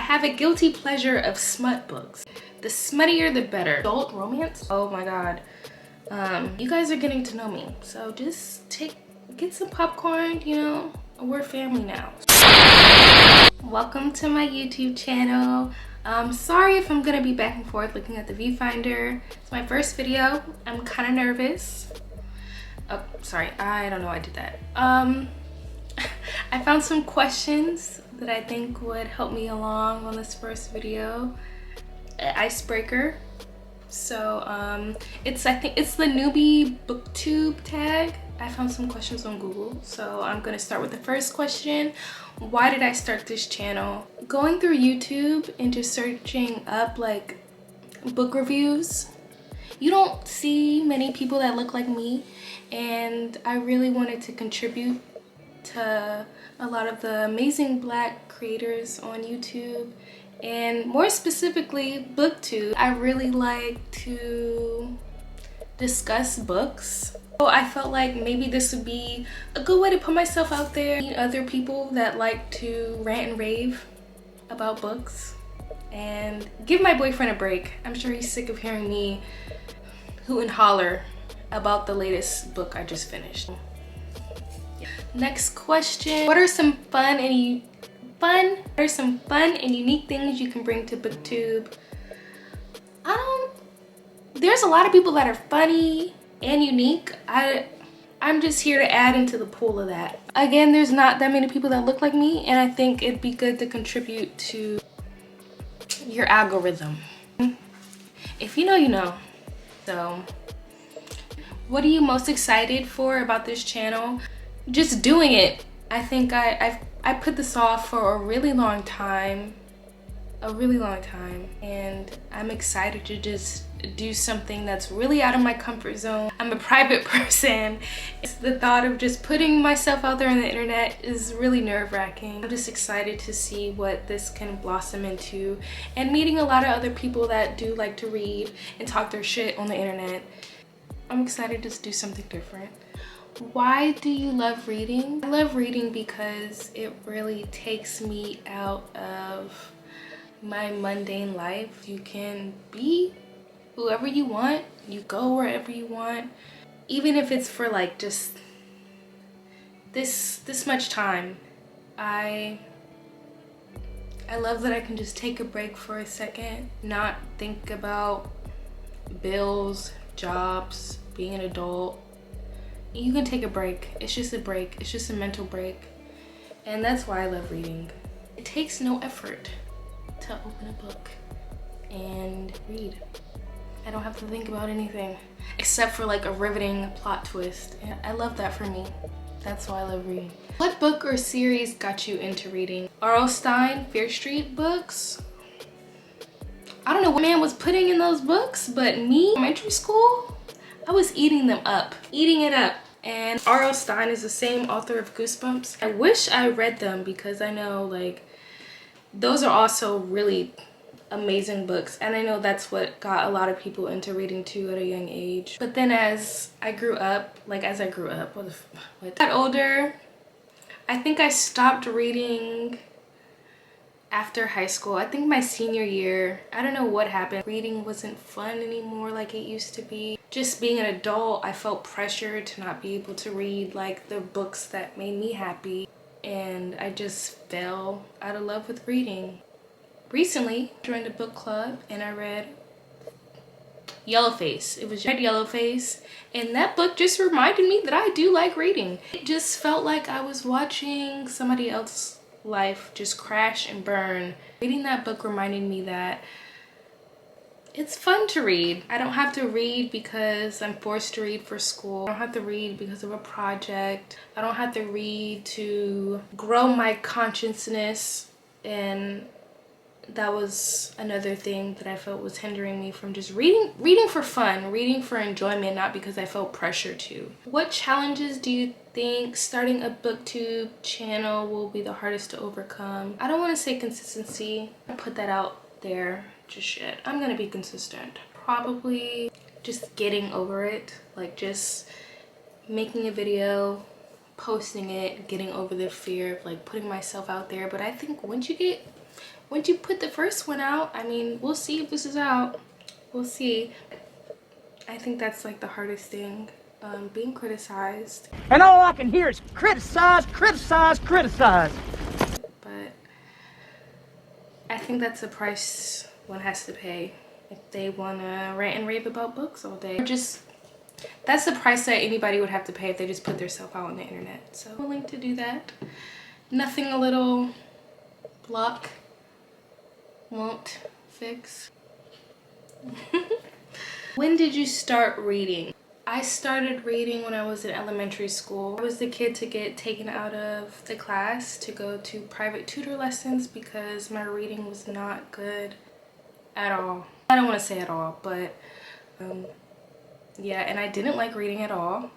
have a guilty pleasure of smut books. The smuttier the better. Adult romance? Oh my god. You guys are getting to know me. So just get some popcorn, you know, we're family now. Welcome to my YouTube channel. Sorry if I'm gonna be back and forth looking at the viewfinder. It's my first video. I'm kind of nervous. Oh, sorry, I don't know why I did that. I found some questions that I think would help me along on this first video. Icebreaker. So I think it's the newbie booktube tag. I found some questions on Google, so I'm gonna start with the first question. Why did I start this channel? Going through YouTube and just searching up like book reviews, you don't see many people that look like me, and I really wanted to contribute to a lot of the amazing Black creators on YouTube, and more specifically booktube. I really like to discuss books. So I felt like maybe this would be a good way to put myself out there, meet other people that like to rant and rave about books, and give my boyfriend a break. I'm sure he's sick of hearing me hoot and holler about the latest book I just finished. Next question. What are some fun and unique things you can bring to booktube? There's a lot of people that are funny and unique. I'm just here to add into the pool of that. Again, there's not that many people that look like me, and I think it'd be good to contribute to your algorithm. If you know, you know. So what are you most excited for about this channel? Just doing it. I think I put this off for a really long time, and I'm excited to just do something that's really out of my comfort zone. I'm a private person. The thought of just putting myself out there on the internet is really nerve-wracking. I'm just excited to see what this can blossom into, and meeting a lot of other people that do like to read and talk their shit on the internet. I'm excited to do something different. Why do you love reading? I love reading because it really takes me out of my mundane life. You can be whoever you want, you go wherever you want, even if it's for like just this much time. I love that I can just take a break for a second, not think about bills, jobs, being an adult. You can take a break. It's just a break. It's just a mental break. And that's why I love reading. It takes no effort to open a book and read. I don't have to think about anything except for like a riveting plot twist. And I love that for me. That's why I love reading. What book or series got you into reading? R.L. Stine, Fear Street books. I don't know what man was putting in those books, but me, elementary school, I was eating them up, eating it up. And R.L. Stine is the same author of Goosebumps. I wish I read them because I know like those are also really amazing books, and I know that's what got a lot of people into reading too at a young age. But then as I got older, I think I stopped reading after high school. I think my senior year, I don't know what happened. Reading wasn't fun anymore like it used to be. Just being an adult, I felt pressure to not be able to read like the books that made me happy, and I just fell out of love with reading. Recently, I joined a book club and I read Yellowface. It was Yellowface, and that book just reminded me that I do like reading. It just felt like I was watching somebody else's life just crash and burn. Reading that book reminded me that it's fun to read. I don't have to read because I'm forced to read for school. I don't have to read because of a project. I don't have to read to grow my consciousness, and that was another thing that I felt was hindering me from just reading for fun, reading for enjoyment, not because I felt pressure to. What challenges do you think starting a booktube channel will be the hardest to overcome? I don't want to say consistency. I put that out there just yet. I'm gonna be consistent. Probably just getting over it, like just making a video, posting it, getting over the fear of like putting myself out there. But I think once you get once you put the first one out, I mean, we'll see if this is out. We'll see. I think that's like the hardest thing, being criticized. And all I can hear is criticize, criticize, criticize. But I think that's the price one has to pay if they want to rant and rave about books all day. Or just, that's the price that anybody would have to pay if they just put themselves out on the internet. So I'm willing to do that. Nothing a little block won't fix. When did you start reading? I started reading when I was in elementary school. I was the kid to get taken out of the class to go to private tutor lessons because my reading was not good at all. I don't want to say at all, but yeah, and I didn't like reading at all.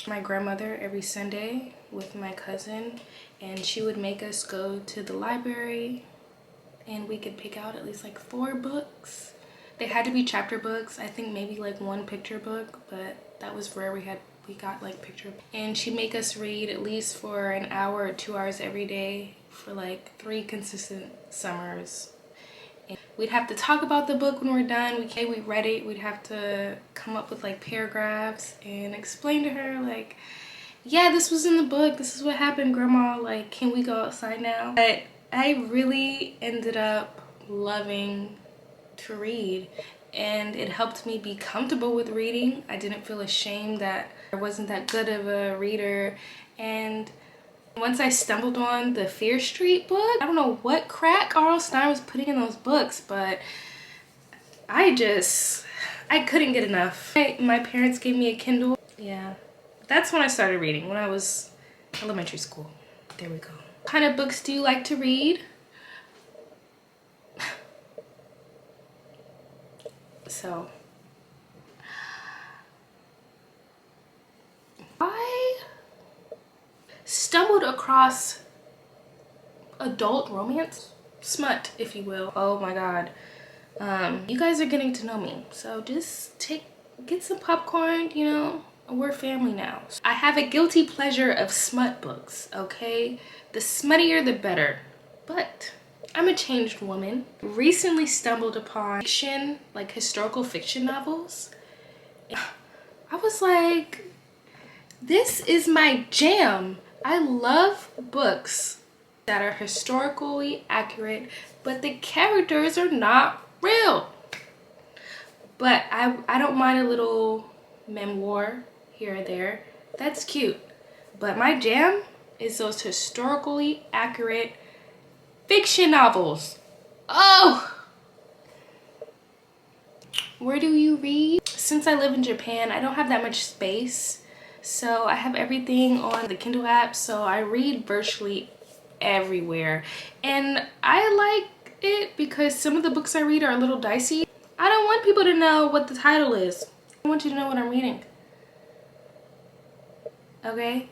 My grandmother every Sunday with my cousin, and she would make us go to the library and we could pick out at least like 4 books. They had to be chapter books. I think maybe like 1 picture book, but that was rare. We got like picture. And she'd make us read at least for an hour or 2 hours every day for like 3 consistent summers. And we'd have to talk about the book when we're done. We read it. We'd have to come up with like paragraphs and explain to her like, yeah, this was in the book. This is what happened, Grandma. Like, can we go outside now? But I really ended up loving to read, and it helped me be comfortable with reading. I didn't feel ashamed that I wasn't that good of a reader. And once I stumbled on the Fear Street book, I don't know what crack R.L. Stine was putting in those books, but I couldn't get enough. My parents gave me a Kindle. Yeah, that's when I started reading, when I was elementary school. There we go. What kind of books do you like to read? So I stumbled across adult romance, smut, if you will. Oh my god. You guys are getting to know me, so just get some popcorn, you know, we're family now. I have a guilty pleasure of smut books, okay? The smuttier the better, but I'm a changed woman. Recently stumbled upon fiction, like historical fiction novels. I was like, this is my jam. I love books that are historically accurate, but the characters are not real. But I don't mind a little memoir here or there. That's cute. But my jam is those historically accurate fiction novels. Oh! Where do you read? Since I live in Japan, I don't have that much space. So I have everything on the Kindle app, so I read virtually everywhere. And I like it because some of the books I read are a little dicey. I don't want people to know what the title is. I want you to know what I'm reading. Okay?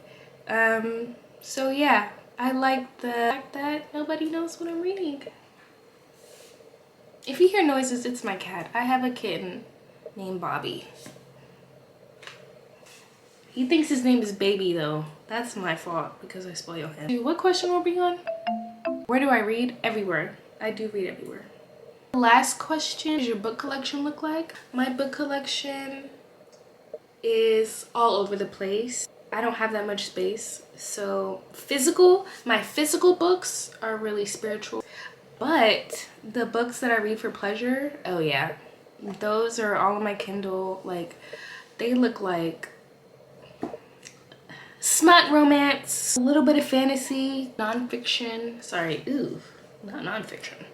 So yeah. I like the fact that nobody knows what I'm reading. If you hear noises, it's my cat. I have a kitten named Bobby. He thinks his name is Baby though. That's my fault because I spoil him. What question were we on? Where do I read? Everywhere. I do read everywhere. Last question, does your book collection look like? My book collection is all over the place. I don't have that much space, so my physical books are really spiritual, but the books that I read for pleasure, oh yeah, those are all on my Kindle. Like, they look like smut romance, a little bit of fantasy, nonfiction, sorry, ooh, not nonfiction,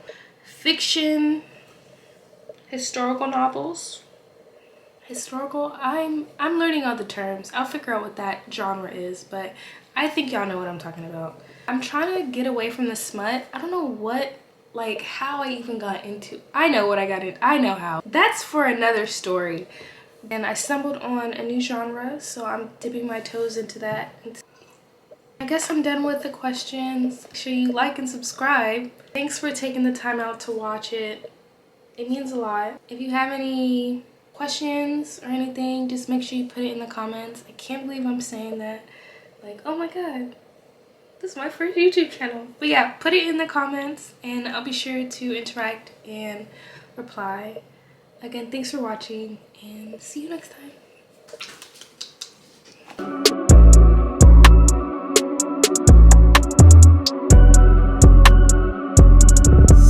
fiction, historical novels. Historical, I'm learning all the terms. I'll figure out what that genre is, but I think y'all know what I'm talking about. I'm trying to get away from the smut. I don't know what, like, how I even got into. I know what I got in. I know how. That's for another story. And I stumbled on a new genre, so I'm dipping my toes into that. I guess I'm done with the questions. Make sure you like and subscribe. Thanks for taking the time out to watch it. It means a lot. If you have any questions or anything, just make sure you put it in the comments. I can't believe I'm saying that. Like, oh my god. This is my first YouTube channel. But yeah, put it in the comments and I'll be sure to interact and reply. Again, thanks for watching and see you next time.